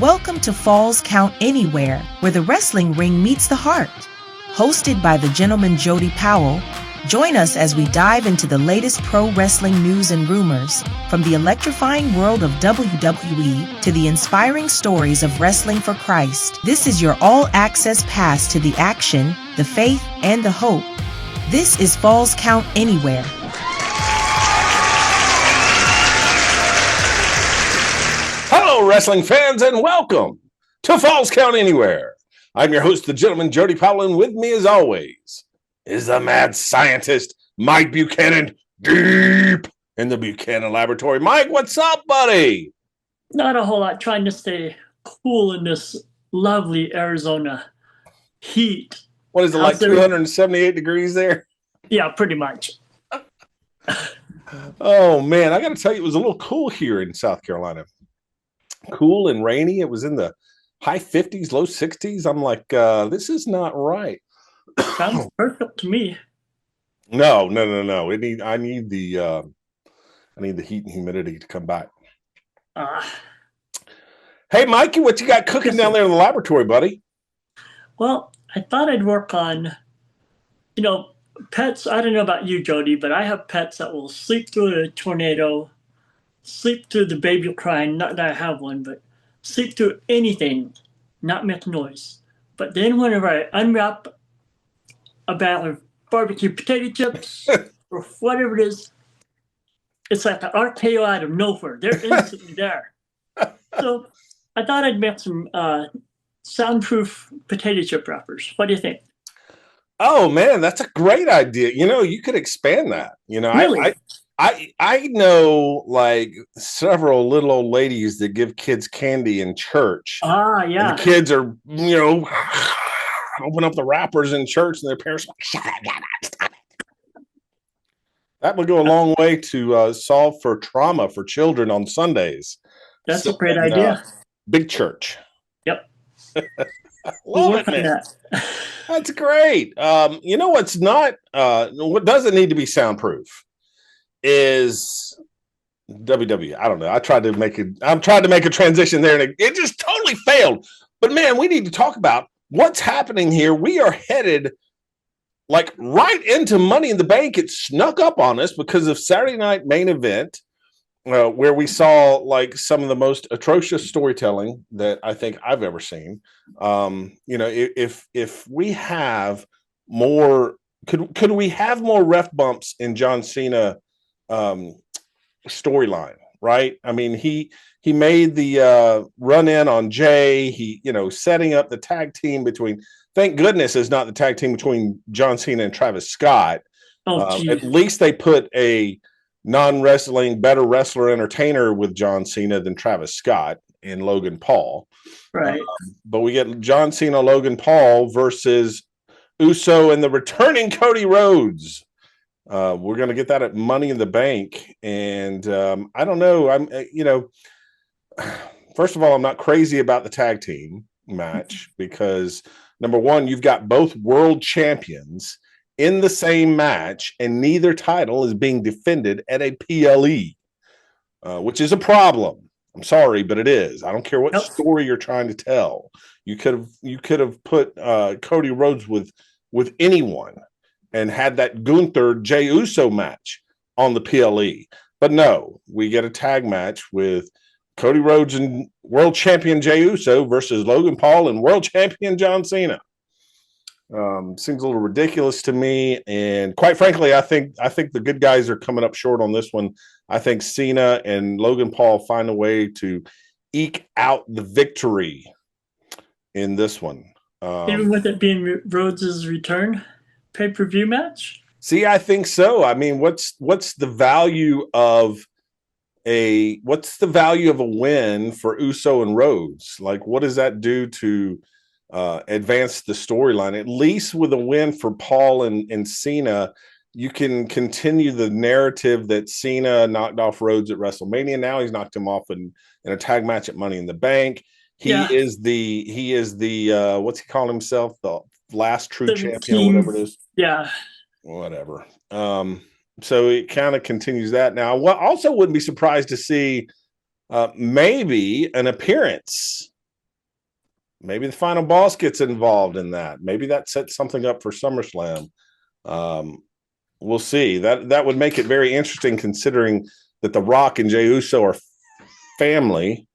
Welcome to Falls Count Anywhere, where the wrestling ring meets the heart. Hosted by the gentleman Jody Powell, join us as we dive into the latest pro wrestling news and rumors, from the electrifying world of WWE to the inspiring stories of wrestling for Christ. This is your all-access pass to the action, the faith, and the hope. This is Falls Count Anywhere. Hello, wrestling fans, and welcome to Falls Count Anywhere. I'm your host, the gentleman Jody Powell, and with me, as always, is the mad scientist, Mike Buchanan, deep in the Buchanan Laboratory. Mike, what's up, buddy? Not a whole lot. Trying to stay cool in this lovely Arizona heat. What is it, like 278 degrees there? Yeah, pretty much. Oh, man, I got to tell you, it was a little cool here in South Carolina. Cool and rainy. It was in the high 50s, low 60s. I'm like, this is not right. Sounds perfect to me. No. I need the heat and humidity to come back. Hey, Mikey, what you got cooking down there in the laboratory, buddy? Well, I thought I'd work on, pets. I don't know about you, Jody, but I have pets that will sleep through a tornado, sleep through the baby crying, not that I have one, but sleep through anything, not make noise. But then whenever I unwrap a bag of barbecue potato chips or whatever it is, it's like an RKO out of nowhere. They're instantly there. So I thought I'd make some soundproof potato chip wrappers. What do you think? Oh, man, that's a great idea. You could expand that. Really? I know like several little old ladies that give kids candy in church. Yeah. And the kids are, open up the wrappers in church and their parents are like, shut up. That would go a long way to solve for trauma for children on Sundays. That's a great idea. Big church. Yep. Love it, man. That's great. What's not, what doesn't need to be soundproof is WWE. I don't know. I'm trying to make a transition there, and it just totally failed. But man, we need to talk about what's happening here. We are headed like right into Money in the Bank. It snuck up on us because of Saturday Night Main Event, where we saw like some of the most atrocious storytelling that I think I've ever seen. If we have more, could we have more ref bumps in John Cena storyline, right? I mean, he made the run in on Jay. He, setting up the tag team between. Thank goodness it's not the tag team between John Cena and Travis Scott. At least they put a non-wrestling, better wrestler entertainer with John Cena than Travis Scott and Logan Paul. Right. But we get John Cena, Logan Paul versus Uso and the returning Cody Rhodes. We're going to get that at Money in the Bank. And I don't know. First of all, I'm not crazy about the tag team match because, number one, you've got both world champions in the same match, and neither title is being defended at a PLE, which is a problem. I'm sorry, but it is. I don't care what story you're trying to tell. You could have put Cody Rhodes with anyone and had that Gunther Jey Uso match on the PLE. But no, we get a tag match with Cody Rhodes and world champion Jey Uso versus Logan Paul and world champion John Cena. Seems a little ridiculous to me. And quite frankly, I think the good guys are coming up short on this one. I think Cena and Logan Paul find a way to eke out the victory in this one. Even with it being Rhodes' return pay-per-view match? See, I think so. I mean, what's the value of a win for Uso and Rhodes? Like, what does that do to advance the storyline? At least with a win for Paul and Cena, you can continue the narrative that Cena knocked off Rhodes at WrestleMania. Now he's knocked him off in a tag match at Money in the Bank. He is the what's he call himself? The last true champion, or whatever it is. Yeah. Whatever. So it kind of continues that. Now, I also wouldn't be surprised to see maybe an appearance maybe the final boss gets involved in that. Maybe that sets something up for SummerSlam. We'll see. That would make it very interesting, considering that The Rock and Jey Uso are family,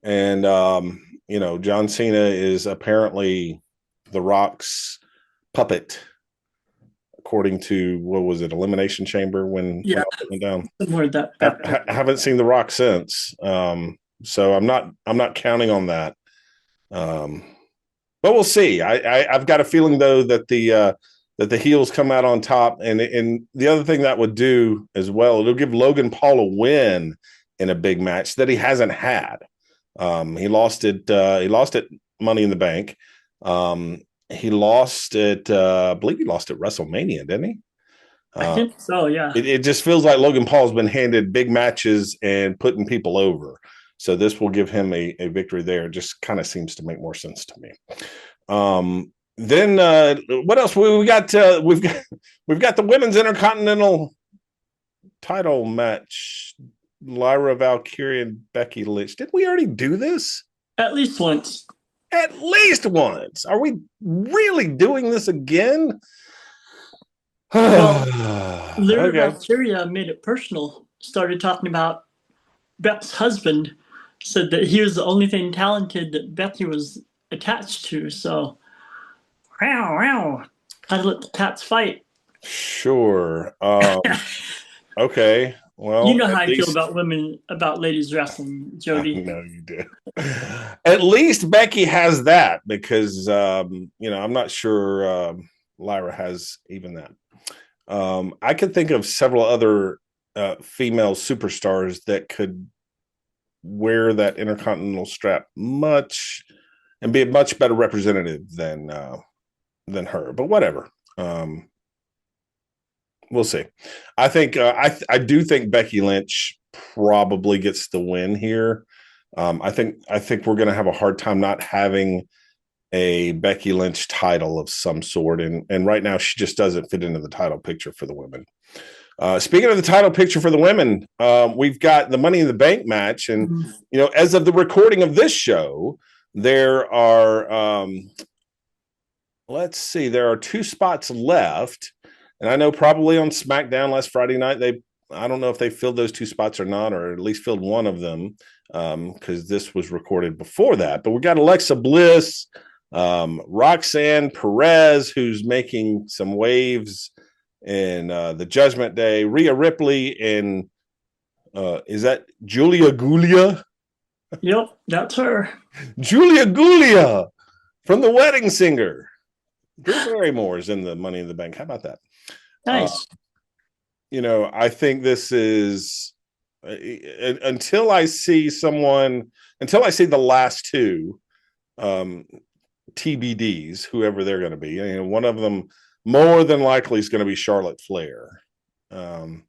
and John Cena is apparently The Rock's puppet, according to, what was it, Elimination Chamber when it went down. I haven't seen The Rock since, so I'm not counting on that. But we'll see. I've got a feeling, though, that the heels come out on top, and the other thing that would do as well, it'll give Logan Paul a win in a big match that he hasn't had. He lost it. He lost it Money in the Bank. He lost it. I believe he lost at WrestleMania, didn't he? I think so. Yeah. It just feels like Logan Paul's been handed big matches and putting people over. So this will give him a victory there. It just kind of seems to make more sense to me. Then what else? We've got the women's Intercontinental title match. Lyra Valkyria and Becky Lynch. Did we already do this? At least once. At least once. Are we really doing this again? Well, Lyra Valkyria made it personal. Started talking about Beth's husband. Said that he was the only thing talented that Becky was attached to. So, wow. Gotta let the cats fight. Sure. Okay. Well, you know how I feel about women, about ladies wrestling, Jody. I know you do. At least Becky has that, because I'm not sure Lyra has even that. I could think of several other female superstars that could wear that Intercontinental strap and be a much better representative than her. But whatever. We'll see. I think I do think Becky Lynch probably gets the win here. I think we're going to have a hard time not having a Becky Lynch title of some sort, and right now she just doesn't fit into the title picture for the women. Speaking of the title picture for the women, we've got the Money in the Bank match, and as of the recording of this show, there are let's see, there are 2 spots left. And I know probably on SmackDown last Friday night, I don't know if they filled those 2 spots or not, or at least filled one of them, because this was recorded before that. But we got Alexa Bliss, Roxanne Perez, who's making some waves in the Judgment Day, Rhea Ripley, and is that Julia Gulia? Yep, that's her. Julia Gulia from The Wedding Singer. Drew Barrymore is in the Money in the Bank. How about that? Nice. I think this is until I see the last 2 TBDs, whoever they're going to be. One of them more than likely is going to be Charlotte Flair. And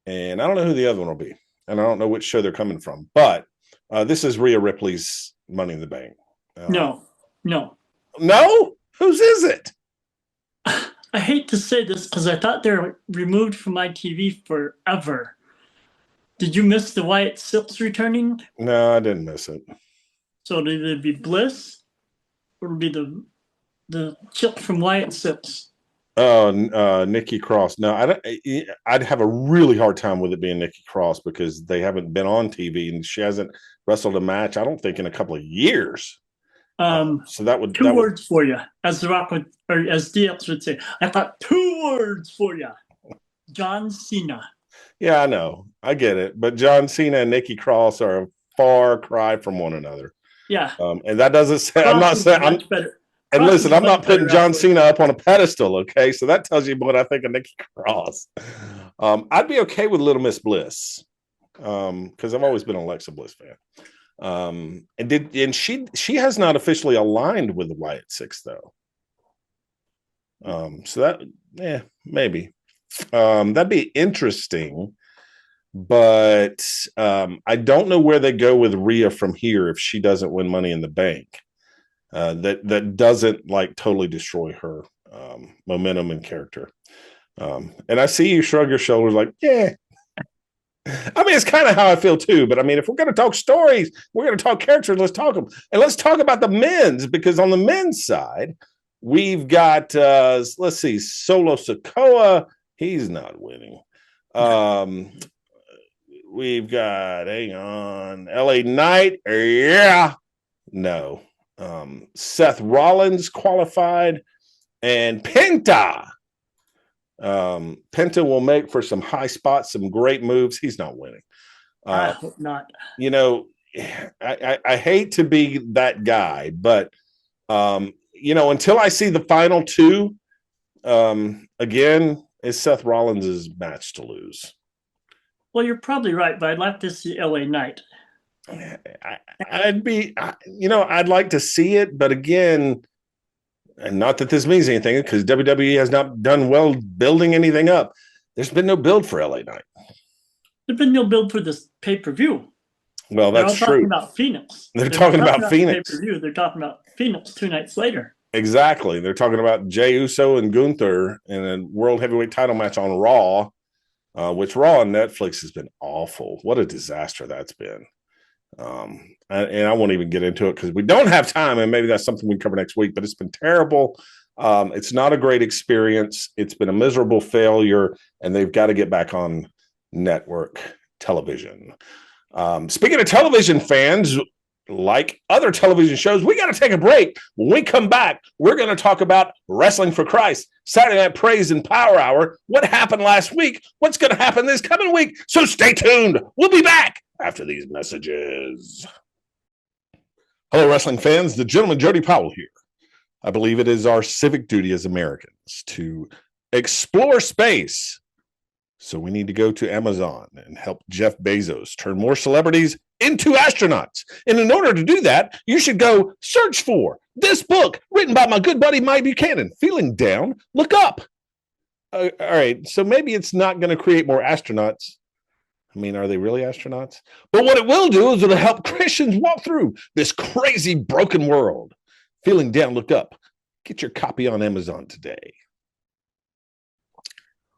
I don't know who the other one will be. And I don't know which show they're coming from. But this is Rhea Ripley's Money in the Bank. No? Whose is it? I hate to say this because I thought they were removed from my TV forever. Did you miss the Wyatt Silks returning? No, I didn't miss it. So it'd either be Bliss or it'd be the chick from Wyatt Silks. Nikki Cross. No, I'd have a really hard time with it being Nikki Cross, because they haven't been on TV and she hasn't wrestled a match, I don't think, in a couple of years. So that would 2 words for you, as The Rock would, or as DX would say. I got 2 words for you. John Cena. Yeah, I know, I get it, but John Cena and Nikki Cross are a far cry from one another. Yeah, and that doesn't say I'm not saying I'm better. And listen, I'm not putting John Cena up on a pedestal, okay? So that tells you what I think of Nikki Cross. I'd be okay with Little Miss Bliss, because I've always been an Alexa Bliss fan. And she has not officially aligned with the Wyatt Six, though. So that maybe that'd be interesting, but I don't know where they go with Rhea from here if she doesn't win Money in the Bank. That doesn't totally destroy her momentum and character. And I see you shrug your shoulders like, yeah. I mean, it's kind of how I feel too. But I mean, if we're going to talk stories, we're going to talk characters. Let's talk them, and let's talk about the men's, because on the men's side, we've got let's see, Solo Sokoa. He's not winning. We've got, hang on, LA Knight. Yeah, no. Seth Rollins qualified, and Penta. Penta will make for some high spots, some great moves. He's not winning. I hope not. You know, I hate to be that guy, but you know, until I see the final two, again, it's Seth Rollins' match to lose. Well, you're probably right, but I'd like to see LA Knight. I'd be, you know, I'd like to see it, but again, and not that this means anything, because WWE has not done well building anything up. There's been no build for LA Knight. There's been no build for this pay-per-view. Well, that's true. Talking about Phoenix. They're talking about Phoenix. Pay-per-view. They're talking about Phoenix 2 nights later. Exactly. They're talking about Jey Uso and Gunther in a world heavyweight title match on Raw, which Raw on Netflix has been awful. What a disaster that's been. And I won't even get into it because we don't have time, and maybe that's something we can cover next week, but it's been terrible. It's not a great experience. It's been a miserable failure, and they've got to get back on network television. Speaking of television fans, like other television shows, we got to take a break. When we come back, we're going to talk about Wrestling for Christ, Saturday Night Praise and Power Hour, what happened last week, what's going to happen this coming week. So stay tuned. We'll be back after these messages. Hello, wrestling fans. The gentleman Jody Powell here. I believe it is our civic duty as Americans to explore space. So we need to go to Amazon and help Jeff Bezos turn more celebrities into astronauts. And in order to do that, you should go search for this book written by my good buddy Mike Buchanan. Feeling down? Look up. All right. So maybe it's not going to create more astronauts. I mean, are they really astronauts? But what it will do is it'll help Christians walk through this crazy, broken world. Feeling down? Look up. Get your copy on Amazon today.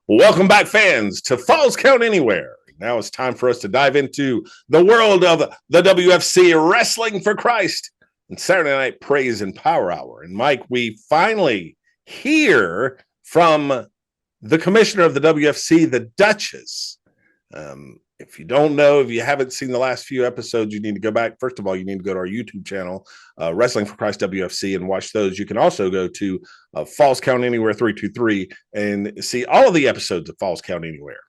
Welcome back, fans, to Falls Count Anywhere. Now it's time for us to dive into the world of the WFC Wrestling for Christ and Saturday Night Praise and Power Hour. And Mike, we finally hear from the commissioner of the WFC, the Duchess. If you don't know, if you haven't seen the last few episodes, you need to go back. First of all, you need to go to our YouTube channel, Wrestling for Christ WFC, and watch those. You can also go to Falls Count Anywhere 323 and see all of the episodes of Falls Count Anywhere.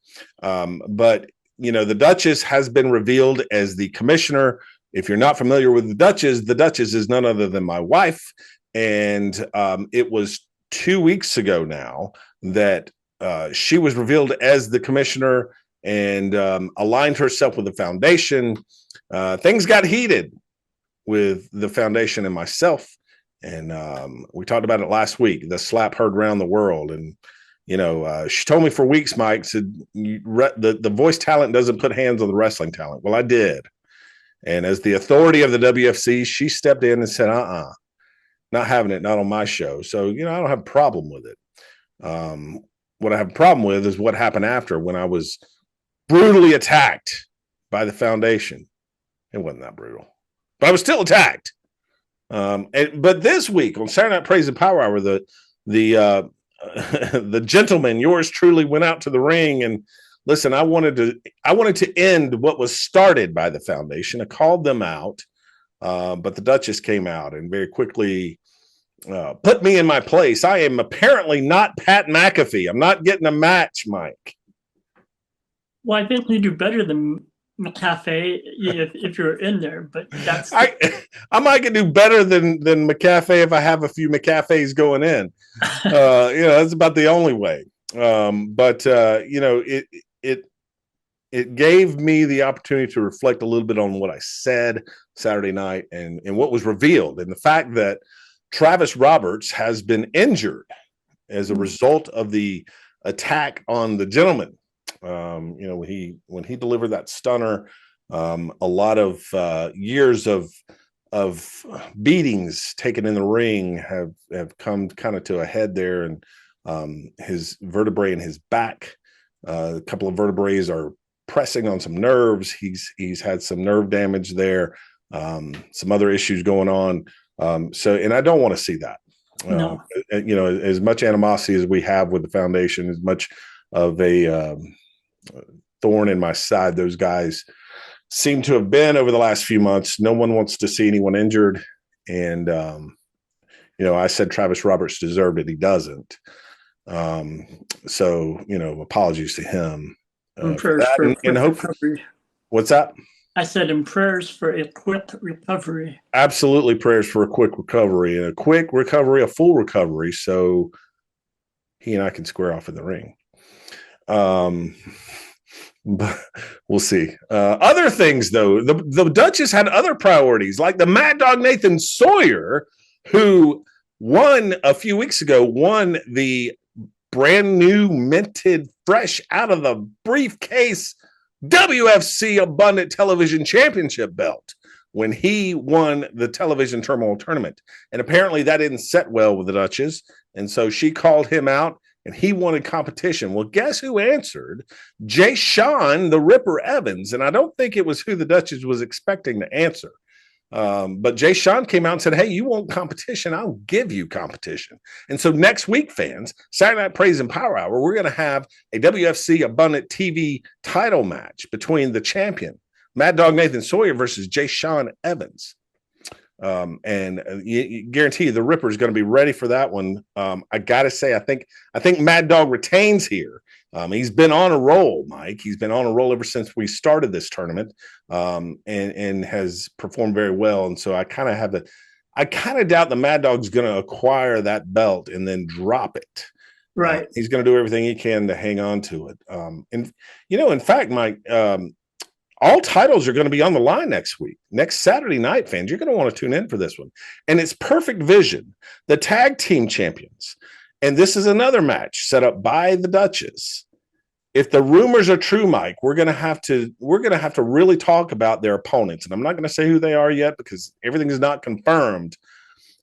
But, you know, the Duchess has been revealed as the commissioner. If you're not familiar with the Duchess is none other than my wife. And it was 2 weeks ago now that she was revealed as the commissioner and aligned herself with the foundation. Things got heated with the foundation and myself. And we talked about it last week. The slap heard around the world. And, you know, she told me for weeks, Mike, said, the voice talent doesn't put hands on the wrestling talent. Well, I did. And as the authority of the WFC, she stepped in and said, not having it, not on my show. So, you know, I don't have a problem with it. What I have a problem with is what happened after, when I was brutally attacked by the foundation. It wasn't that brutal, but I was still attacked. But this week on Saturday Night Praise and Power Hour, the gentleman, yours truly, went out to the ring. And listen, I wanted to end what was started by the foundation. I called them out, but the Duchess came out and very quickly put me in my place. I am apparently not Pat McAfee. I'm not getting a match, Mike. Well, I think you do better than McAfee if you're in there, but that's I might can do better than McAfee if I have a few McAfees going in. You know, that's about the only way. But you know, it gave me the opportunity to reflect a little bit on what I said Saturday night and what was revealed, and the fact that Travis Roberts has been injured as a result of the attack on the gentleman. You know, when he delivered that stunner, a lot of years of beatings taken in the ring have come kind of to a head there, and his vertebrae in his back, a couple of vertebrae are pressing on some nerves. He's had some nerve damage there, some other issues going on. And I don't want to see that. No. As much animosity as we have with the foundation, as much of a thorn in my side those guys seem to have been over the last few months. No one wants to see anyone injured. And, I said Travis Roberts deserved it. He doesn't. Apologies to him. And hope. What's that? I said in prayers for a quick recovery. Absolutely, prayers for a quick recovery, and a quick recovery, a full recovery, so he and I can square off in the ring. But we'll see. Other things, though, the Duchess had other priorities, like the Mad Dog Nathan Sawyer, who won a few weeks ago, won the brand new, minted, fresh out of the briefcase WFC Abundant Television Championship belt when he won the Television Turmoil Tournament. And apparently that didn't set well with the Duchess. And so she called him out and he wanted competition. Well, guess who answered? Jay Sean, the Ripper Evans. And I don't think it was who the Duchess was expecting to answer. But Jay Sean came out and said, hey, you want competition? I'll give you competition. And so next week, fans, Saturday Night Praise and Power Hour, we're going to have a WFC Abundant TV title match between the champion, Mad Dog Nathan Sawyer versus Jay Sean Evans. You guarantee you the Ripper is going to be ready for that one. I got to say, I think Mad Dog retains here. He's been on a roll, Mike. He's been on a roll ever since we started this tournament, and has performed very well. And so I kind of doubt the Mad Dog's going to acquire that belt and then drop it. Right. He's going to do everything he can to hang on to it. In fact, Mike, all titles are going to be on the line next week. Next Saturday night, fans, you're going to want to tune in for this one. And it's Perfect Vision, the tag team champions. And this is another match set up by the Duchess. If the rumors are true, Mike, we're going to have to really talk about their opponents. And I'm not going to say who they are yet because everything is not confirmed.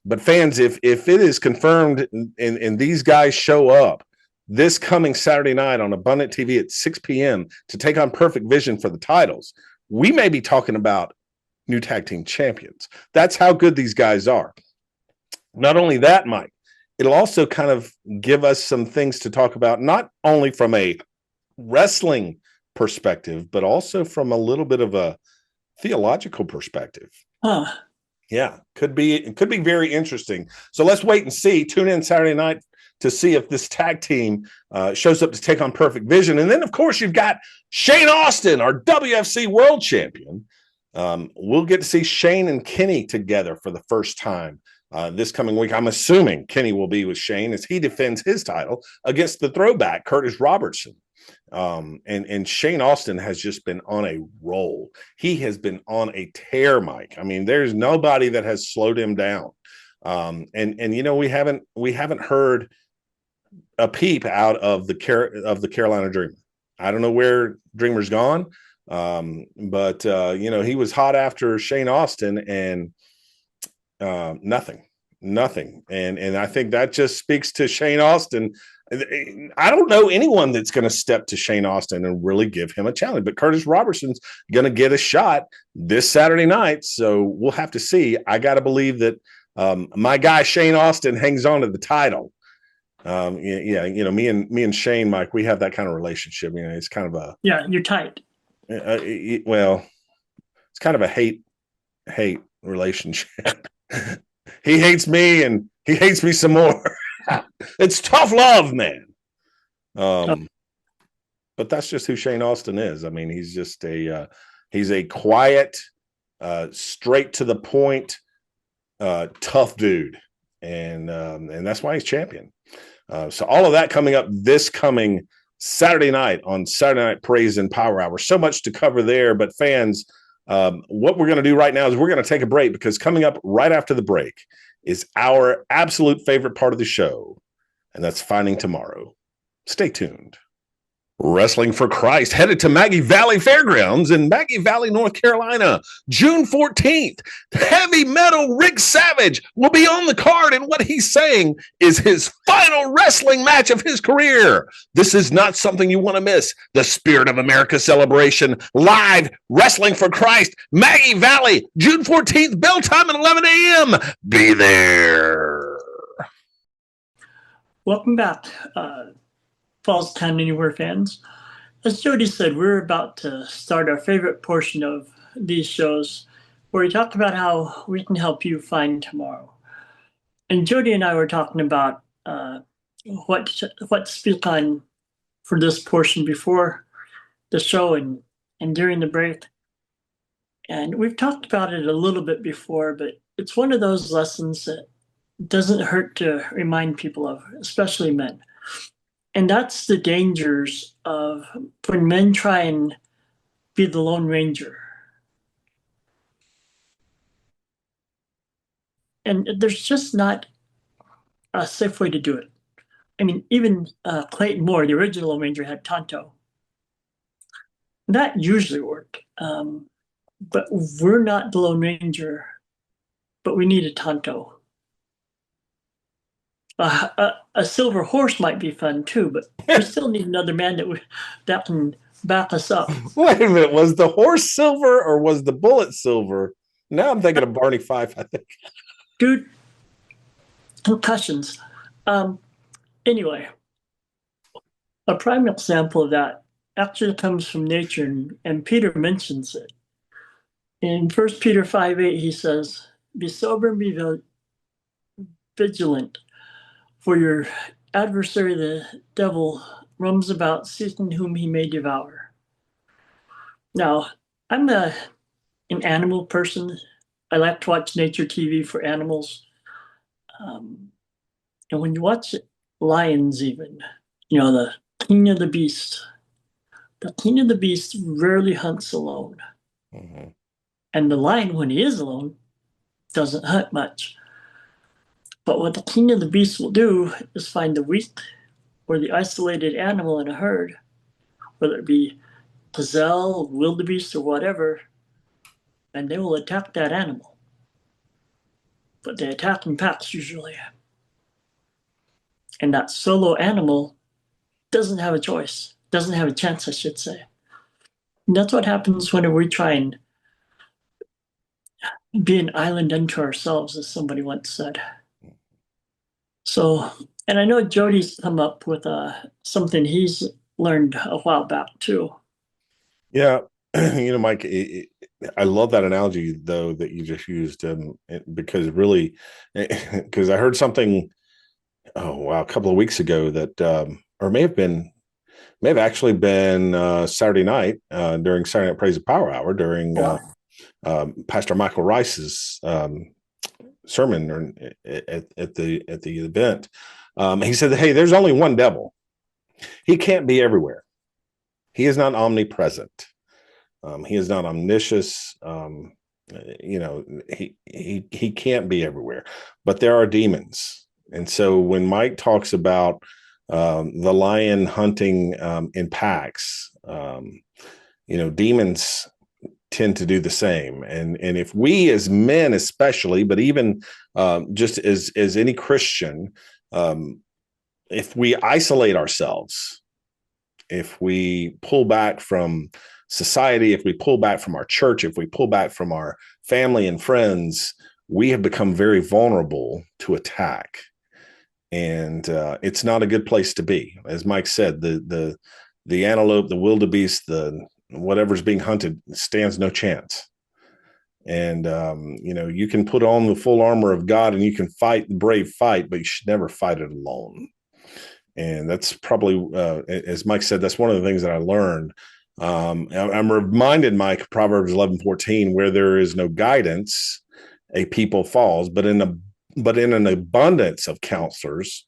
But fans, if it is confirmed and these guys show up this coming Saturday night on Abundant TV at 6 p.m. to take on Perfect Vision for the titles, we may be talking about new tag team champions. That's how good these guys are. Not only that, Mike, it'll also kind of give us some things to talk about, not only from a wrestling perspective, but also from a little bit of a theological perspective. Yeah, could be very interesting. So let's wait and see. Tune in Saturday night to see if this tag team shows up to take on Perfect Vision. And then, of course, you've got Shane Austin, our WFC world champion. We'll get to see Shane and Kenny together for the first time this coming week. I'm assuming Kenny will be with Shane as he defends his title against the throwback, Curtis Robertson. And Shane Austin has just been on a roll. He has been on a tear, Mike. I mean, there's nobody that has slowed him down. We haven't heard a peep out of the Carolina Dreamer. I don't know where Dreamer's gone. But he was hot after Shane Austin and nothing. And I think that just speaks to Shane Austin. I don't know anyone that's going to step to Shane Austin and really give him a challenge, but Curtis Robertson's going to get a shot this Saturday night. So we'll have to see. I got to believe that my guy Shane Austin hangs on to the title. Me and Shane, Mike, we have that kind of relationship. It's kind of a you're tight. Well, it's kind of a hate relationship. He hates me and he hates me some more. It's tough love, man. But that's just who Shane Austin is. I mean, he's just he's a quiet, straight to the point, tough dude. And that's why he's champion. So all of that coming up this coming Saturday night on Saturday Night Praise and Power Hour. So much to cover there, but fans, what we're going to do right now is we're going to take a break because coming up right after the break is our absolute favorite part of the show, and that's Finding Tomorrow. Stay tuned. Wrestling for Christ headed to Maggie Valley Fairgrounds in Maggie Valley, North Carolina, June 14th. Heavy metal Rick Savage will be on the card, and what he's saying is his final wrestling match of his career. This is not something you want to miss. The Spirit of America celebration, live Wrestling for Christ, Maggie Valley, June 14th, bell time at 11 a.m. Be there. Welcome back, Falls Town Anywhere fans. As Jody said, we're about to start our favorite portion of these shows where we talk about how we can help you find tomorrow. And Jody and I were talking about what to speak on for this portion before the show and during the break. And we've talked about it a little bit before, but it's one of those lessons that doesn't hurt to remind people of, especially men. And that's the dangers of when men try and be the Lone Ranger. And there's just not a safe way to do it. I mean, even Clayton Moore, the original Lone Ranger, had Tonto. That usually worked. But we're not the Lone Ranger, but we need a Tonto. A silver horse might be fun too, but we still need another man that can back us up. Wait a minute, was the horse silver or was the bullet silver? Now I'm thinking of Barney Fife, I think. Dude, concussions. Anyway, a prime example of that actually comes from nature, and Peter mentions it. In 1 Peter 5:8, he says, "Be sober and be vigilant. For your adversary, the devil, roams about seeking whom he may devour." Now, I'm an animal person. I like to watch nature TV for animals. And when you watch lions even, the king of the beast rarely hunts alone. Mm-hmm. And the lion, when he is alone, doesn't hunt much. But what the king of the beast will do is find the weak or the isolated animal in a herd, whether it be gazelle, wildebeest, or whatever, and they will attack that animal. But they attack in packs usually. And that solo animal doesn't have a choice, doesn't have a chance, I should say. And that's what happens whenever we try and be an island unto ourselves, as somebody once said. So, and I know Jody's come up with something he's learned a while back too. Yeah, Mike, I love that analogy though that you just used, because I heard something, a couple of weeks ago that, or may have actually been Saturday night during Saturday Night Praise and Power Hour during Pastor Michael Rice's sermon at the event. He said that, hey, there's only one devil. He can't be everywhere. He is not omnipresent. He is not omniscious. He can't be everywhere, but there are demons. And so when Mike talks about the lion hunting in packs, demons tend to do the same. And if we as men especially, but even just as any Christian, if we isolate ourselves, if we pull back from society, if we pull back from our church, if we pull back from our family and friends, we have become very vulnerable to attack. And it's not a good place to be. As Mike said, the antelope, the wildebeest, whatever's being hunted stands no chance. And, you can put on the full armor of God and you can fight the brave fight, but you should never fight it alone. And that's probably, as Mike said, that's one of the things that I learned. I'm reminded, Mike, of Proverbs 11:14, where there is no guidance, a people falls, but in an abundance of counselors,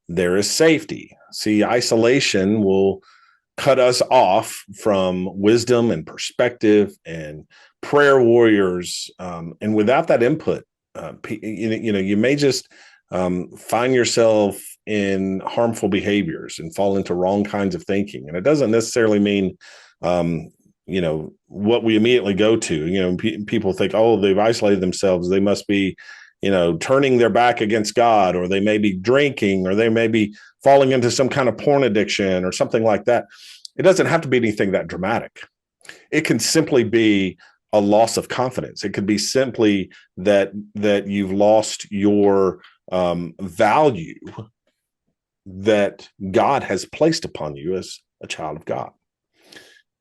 there is safety. See, isolation will cut us off from wisdom and perspective and prayer warriors. And without that input, you may just find yourself in harmful behaviors and fall into wrong kinds of thinking. And it doesn't necessarily mean, what we immediately go to. People think, oh, they've isolated themselves. They must be, turning their back against God, or they may be drinking, or they may be falling into some kind of porn addiction or something like that. It doesn't have to be anything that dramatic. It can simply be a loss of confidence. It could be simply that you've lost your value that God has placed upon you as a child of God.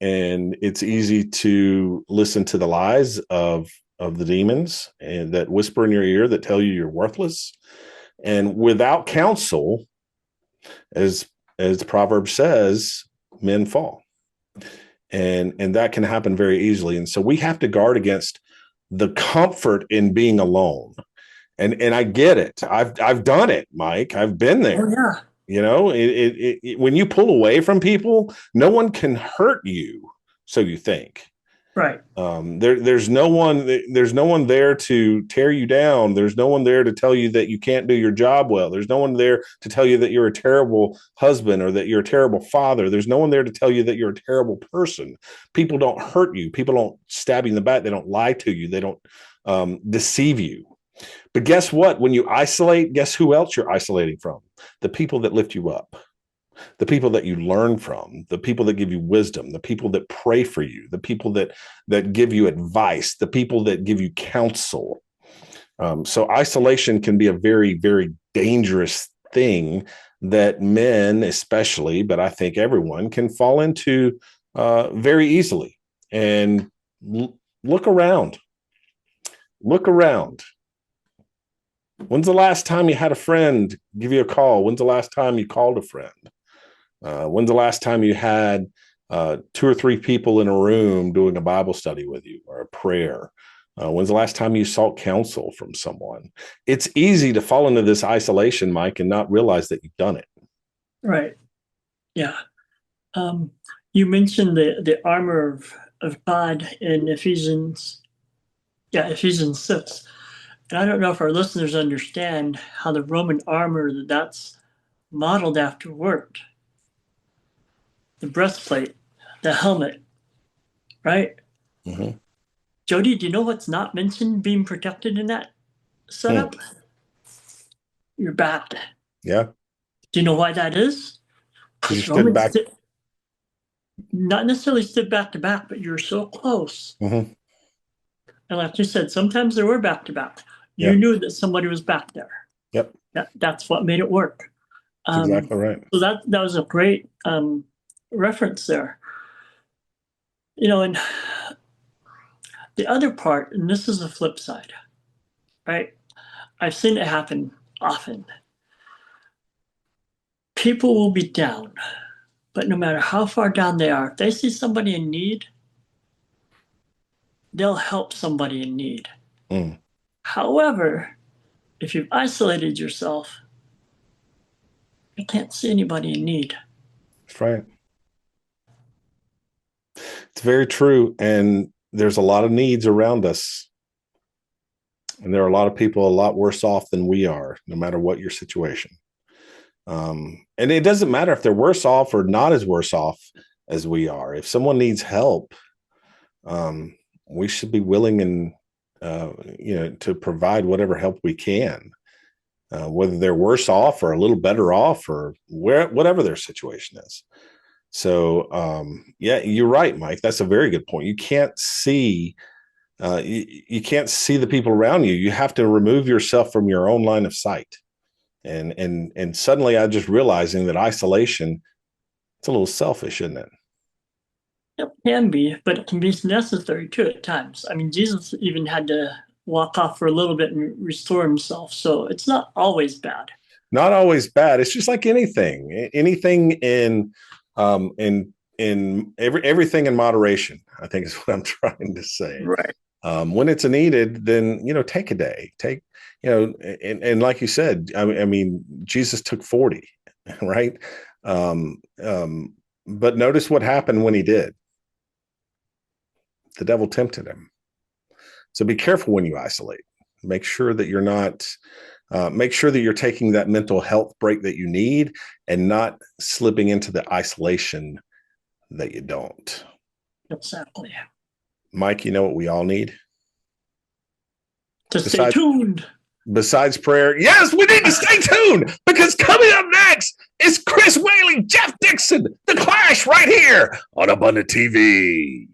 And it's easy to listen to the lies of the demons and that whisper in your ear that tell you you're worthless. And without counsel, as the proverb says, men fall. And that can happen very easily. And so we have to guard against the comfort in being alone. And I get it. I've done it, Mike. I've been there. Oh, yeah. When you pull away from people, no one can hurt you, so you think. Right. There's no one there to tear you down. There's no one there to tell you that you can't do your job well. There's no one there to tell you that you're a terrible husband or that you're a terrible father. There's no one there to tell you that you're a terrible person. People don't hurt you. People don't stab you in the back. They don't lie to you. They don't deceive you. But guess what? When you isolate, guess who else you're isolating from? The people that lift you up. The people that you learn from, the people that give you wisdom, the people that pray for you, the people that give you advice, the people that give you counsel. So isolation can be a very, very dangerous thing that men especially, but I think everyone can fall into very easily. And look around. Look around. When's the last time you had a friend give you a call? When's the last time you called a friend? When's the last time you had 2 or 3 people in a room doing a Bible study with you or a prayer? When's the last time you sought counsel from someone? It's easy to fall into this isolation, Mike, and not realize that you've done it. Right. Yeah. You mentioned the armor of God in Ephesians 6. And I don't know if our listeners understand how the Roman armor that's modeled after worked. The breastplate, the helmet, right? Mm-hmm. Jody, do you know what's not mentioned being protected in that setup? Your back. Yeah. Do you know why that is? You stood back. Not necessarily stood back to back, but you're so close. Mm-hmm. And like you said, sometimes they were back to back. You Yeah. knew that somebody was back there. Yep. That's what made it work. Exactly right. So that was a great reference there. And the other part, and this is the flip side, right? I've seen it happen often. People will be down, but no matter how far down they are, if they see somebody in need, they'll help somebody in need. Mm. However, if you've isolated yourself, you can't see anybody in need. That's right. It's very true. And there's a lot of needs around us. And there are a lot of people a lot worse off than we are, no matter what your situation. And it doesn't matter if they're worse off or not as worse off as we are. If someone needs help, we should be willing and to provide whatever help we can, whether they're worse off or a little better off or whatever their situation is. So, you're right, Mike. That's a very good point. You can't see, you can't see the people around you. You have to remove yourself from your own line of sight. And suddenly I just realizing that isolation, it's a little selfish, isn't it? It can be, but it can be necessary too at times. I mean, Jesus even had to walk off for a little bit and restore himself. So it's not always bad. Not always bad. It's just like anything in everything in moderation, I think is what I'm trying to say. Right. When it's needed, then, take a day, and like you said, I mean, Jesus took 40, right? But notice what happened when he did. The devil tempted him. So be careful when you isolate. Make sure that you're not Make sure that you're taking that mental health break that you need and not slipping into the isolation that you don't. Exactly. Mike, you know what we all need? Stay tuned. Besides prayer, yes, we need to stay tuned, because coming up next is Chris Whaley, Jeff Dixon, The Clash, right here on Abundant TV.